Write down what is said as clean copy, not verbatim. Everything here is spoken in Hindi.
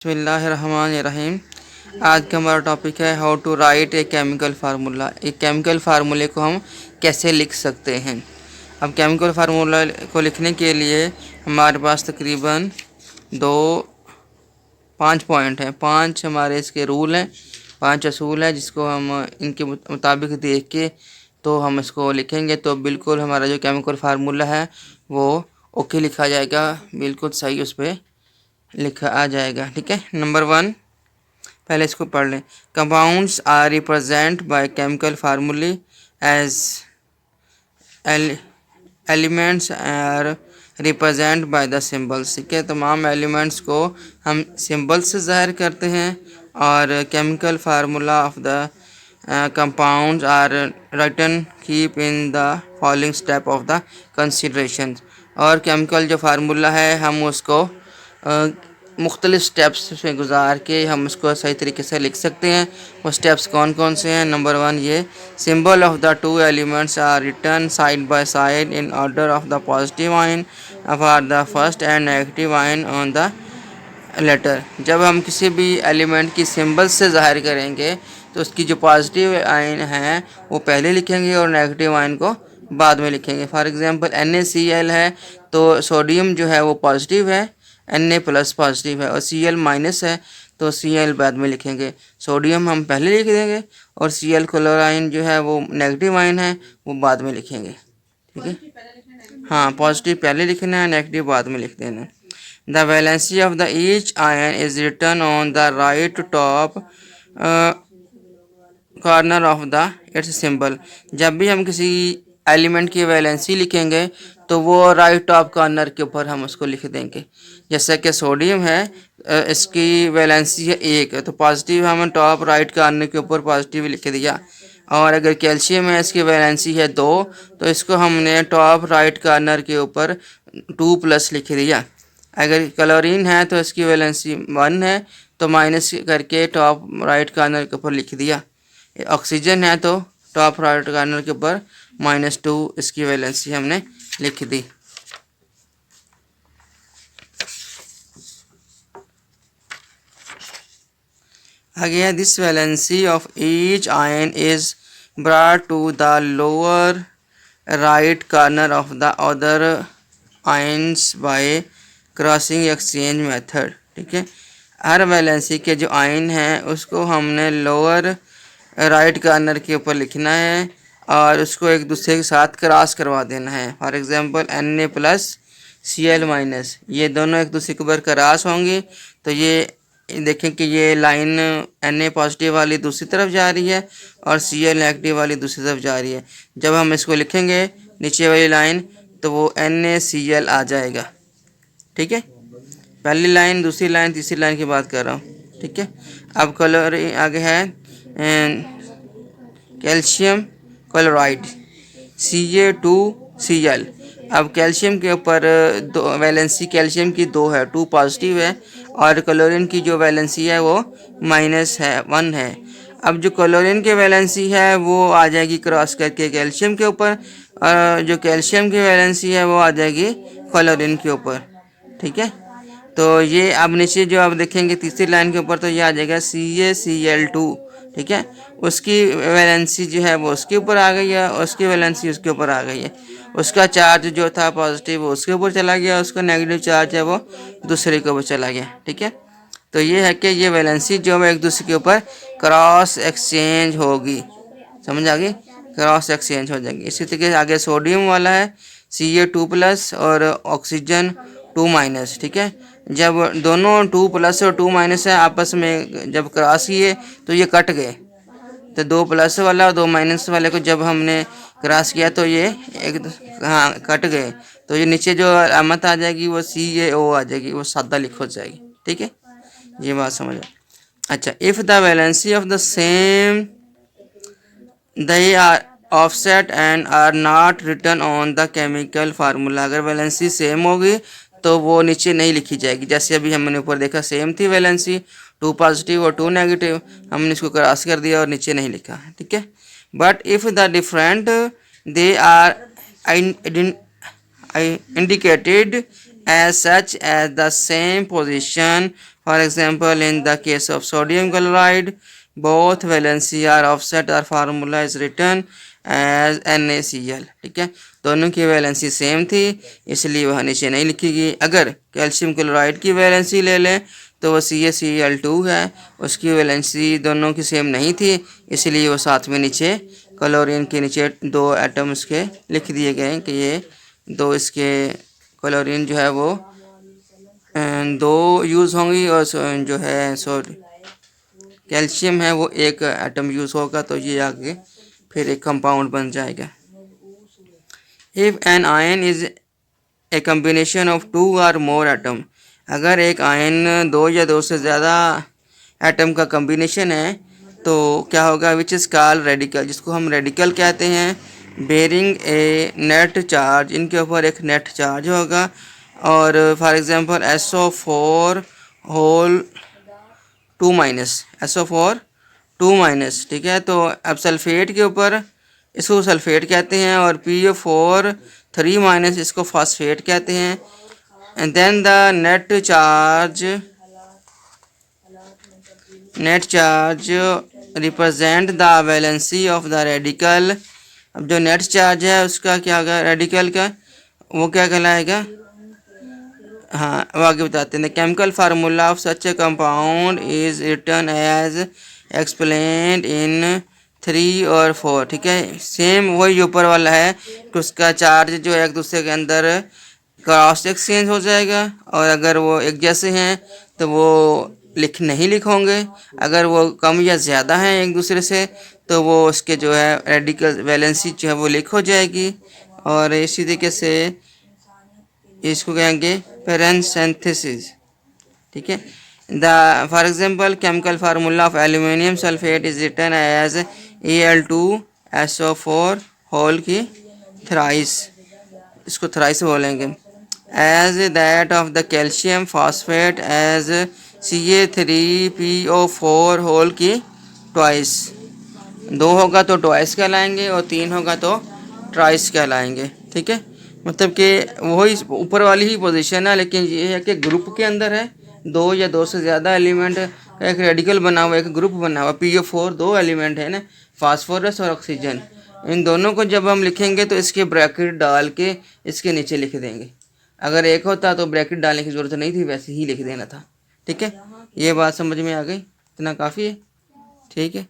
बिस्मिल्लाहिर्रहमानिर्रहीम। आज का हमारा टॉपिक है how to write a chemical formula. एक केमिकल फार्मूले को हम कैसे लिख सकते हैं। अब केमिकल फार्मूला को लिखने के लिए हमारे पास तकरीबन पाँच पॉइंट हैं, पांच हमारे इसके रूल हैं, पांच असूल हैं जिसको हम इनके मुताबिक देख के तो हम इसको लिखेंगे तो बिल्कुल हमारा जो केमिकल फार्मूला है वो ओके लिखा जाएगा, बिल्कुल सही उस पर लिखा आ जाएगा। ठीक है। नंबर 1, पहले इसको पढ़ लें। Compounds are represent by chemical formulae as elements are represent by the symbols. ठीक है, तमाम एलिमेंट्स को हम सिंबल्स से ज़ाहिर करते हैं और chemical formula of the compounds are written keep in the following step of the consideration. और केमिकल जो फार्मूला है हम उसको मुख्तलिफ़ स्टेप्स में गुजार के हम उसको सही तरीके से लिख सकते हैं। वो स्टेप्स कौन कौन से हैं। नंबर 1, ये symbol of the two elements are written side by side in order of the positive ion for the first and negative ion on the latter. जब हम किसी भी एलिमेंट की सिंबल से ज़ाहिर करेंगे तो उसकी जो पॉजिटिव आइन है वो पहले लिखेंगे और नेगेटिव आइन को बाद में लिखेंगे। फॉर एग्जांपल NaCl है तो सोडियम जो है वो पॉजिटिव है, Na प्लस पॉजिटिव है और Cl माइनस है तो Cl बाद में लिखेंगे। सोडियम हम पहले लिख देंगे और Cl क्लोराइन जो है वो नेगेटिव आइन है वो बाद में लिखेंगे। ठीक है, हाँ, पॉजिटिव पहले लिखना है, नेगेटिव बाद में लिख देना। The valency of the each ion is written on the right top corner of the its symbol. जब भी हम किसी एलिमेंट की वैलेंसी लिखेंगे तो वो राइट टॉप कॉर्नर के ऊपर हम उसको लिख देंगे। जैसे कि सोडियम है, इसकी वैलेंसी है 1 तो पॉजिटिव हम टॉप राइट कॉर्नर के ऊपर पॉजिटिव लिख दिया। और अगर कैल्शियम है, इसकी वैलेंसी है 2 तो इसको हमने टॉप राइट कॉर्नर के ऊपर 2+ लिख दिया। अगर क्लोरीन है तो इसकी वैलेंसी 1 है तो माइनस करके टॉप राइट कॉर्नर के ऊपर लिख दिया। ऑक्सीजन है तो टॉप राइट कॉर्नर के ऊपर -2 इसकी वैलेंसी हमने लिख दी। आगे है this valency of each ion is brought to the lower right corner of the other ions by crossing exchange method. ठीक है, हर वैलेंसी के जो आयन हैं उसको हमने लोअर राइट कॉर्नर के ऊपर लिखना है और उसको एक दूसरे के साथ क्रॉस करवा देना है। For example Na plus Cl minus, ये दोनों एक दूसरे के ऊपर क्रॉस होंगे तो ये देखें कि ये लाइन Na पॉजिटिव वाली दूसरी तरफ जा रही है और Cl नेगेटिव वाली दूसरी तरफ जा रही है। जब हम इसको लिखेंगे नीचे वाली लाइन तो वो NaCl आ जाएगा। ठीक है, पहली लाइन, दूसरी लाइन, तीसरी लाइन की बात कर रहा हूँ। ठीक है, अब कलर आगे है कैल्शियम क्लोराइड Ca2Cl। अब कैल्शियम के ऊपर दो वैलेंसी कैल्शियम की 2 है, 2 पॉजिटिव है और क्लोरीन की जो वैलेंसी है वो -1 है। अब जो क्लोरीन की वैलेंसी है वो आ जाएगी क्रॉस करके कैल्शियम के ऊपर और जो कैल्शियम की वैलेंसी है वो आ जाएगी क्लोरीन के ऊपर। ठीक है, तो ये अब नीचे जो आप देखेंगे तीसरी लाइन के ऊपर तो ये आ जाएगा CaCl2। ठीक है, उसकी वैलेंसी जो है वो उसके ऊपर आ गई है और उसकी वैलेंसी उसके ऊपर आ गई है। उसका चार्ज जो था पॉजिटिव वो उसके ऊपर चला गया, उसका नेगेटिव चार्ज है वो दूसरे के ऊपर चला गया। ठीक है, तो ये है कि ये वैलेंसी जो है एक दूसरे के ऊपर क्रॉस एक्सचेंज होगी। समझ आ गई, क्रॉस एक्सचेंज हो जाएगी। इसी तरीके से आगे सोडियम वाला है Ca2+ और ऑक्सीजन 2-। ठीक है, जब दोनों 2+ और 2- है आपस में जब क्रॉस किए तो ये कट गए, तो 2+ वाला और 2- वाले को जब हमने क्रॉस किया तो ये एक कट गए तो ये नीचे जो अलामत आ जाएगी वो CaO आ जाएगी, वो सादा लिख हो जाएगी। ठीक है, ये बात समझ आ। अच्छा, if the valency of the same they are offset and are not written on the chemical formula. अगर वैलेंसी सेम होगी तो वो नीचे नहीं लिखी जाएगी। जैसे अभी हमने ऊपर देखा सेम थी वैलेंसी, 2 पॉजिटिव और 2 नेगेटिव, हमने इसको क्रॉस कर दिया और नीचे नहीं लिखा। ठीक है, but if the different they are indicated as such as the same position. For example, in the case of sodium chloride, both valency are offset. Our formula is written as NaCl. ठीक है, दोनों की वैलेंसी सेम थी इसलिए वह नीचे नहीं लिखी। अगर कैल्शियम क्लोराइड की वैलेंसी ले लें तो वो CaCl2 है, उसकी वैलेंसी दोनों की सेम नहीं थी इसलिए वो साथ में नीचे क्लोरीन के नीचे दो एटम उसके लिख दिए गए कि ये दो इसके क्लोरीन जो है वो दो यूज़ होंगी और जो है कैल्शियम है वो एक एटम यूज़ होगा, तो ये आगे फिर एक कंपाउंड बन जाएगा। If an ion is a combination of 2 और मोर एटम, अगर एक आयन दो या दो से ज़्यादा एटम का कम्बिनेशन है तो क्या होगा, विच इज़ कॉल्ड रेडिकल, जिसको हम रेडिकल कहते हैं, बेरिंग ए नेट चार्ज, इनके ऊपर एक नेट चार्ज होगा। और for example SO4 whole 2-, SO4 2-, ठीक है। तो अब सल्फेट के ऊपर इसको सल्फेट कहते हैं और PO4 3-, इसको फॉस्फेट कहते हैं। And then the net charge represent the valency of the radical. अब जो नेट चार्ज है उसका क्या होगा, रेडिकल का, वो क्या कहलाएगा, हाँ वो आगे बताते हैं। Chemical formula of such a compound is written as explained in 3 और 4, ठीक है। सेम वही ऊपर वाला है कि उसका चार्ज जो है एक दूसरे के अंदर क्रॉस एक्सचेंज हो जाएगा और अगर वो एक जैसे हैं तो वो नहीं लिखोगे, अगर वो कम या ज़्यादा हैं एक दूसरे से तो वो उसके जो है रेडिकल वैलेंसी जो है वो लिख हो जाएगी। और इसी तरीके से इसको कहेंगे पैरेंथेसिस, ठीक है। For example chemical formula of aluminium sulphate is written as Al2SO4 whole की थ्राइस, इसको थ्राइस बोलेंगे, as that of the calcium phosphate as Ca3PO4 whole की ट्वाइस। 2 होगा तो ट्वाइस कहलाएंगे और 3 होगा तो ट्राइस कहलाएंगे, ठीक है। मतलब कि वही ऊपर वाली ही पोजीशन है, लेकिन ये है कि ग्रुप के अंदर है, 2 या 2 से ज़्यादा एलिमेंट का एक रेडिकल बना हुआ, एक ग्रुप बना हुआ। PO4 2 एलिमेंट है ना, फास्फोरस और ऑक्सीजन, इन दोनों को जब हम लिखेंगे तो इसके ब्रैकेट डाल के इसके नीचे लिख देंगे। अगर एक होता तो ब्रैकेट डालने की ज़रूरत नहीं थी, वैसे ही लिख देना था, ठीक है। ये बात समझ में आ गई, इतना काफ़ी है, ठीक है।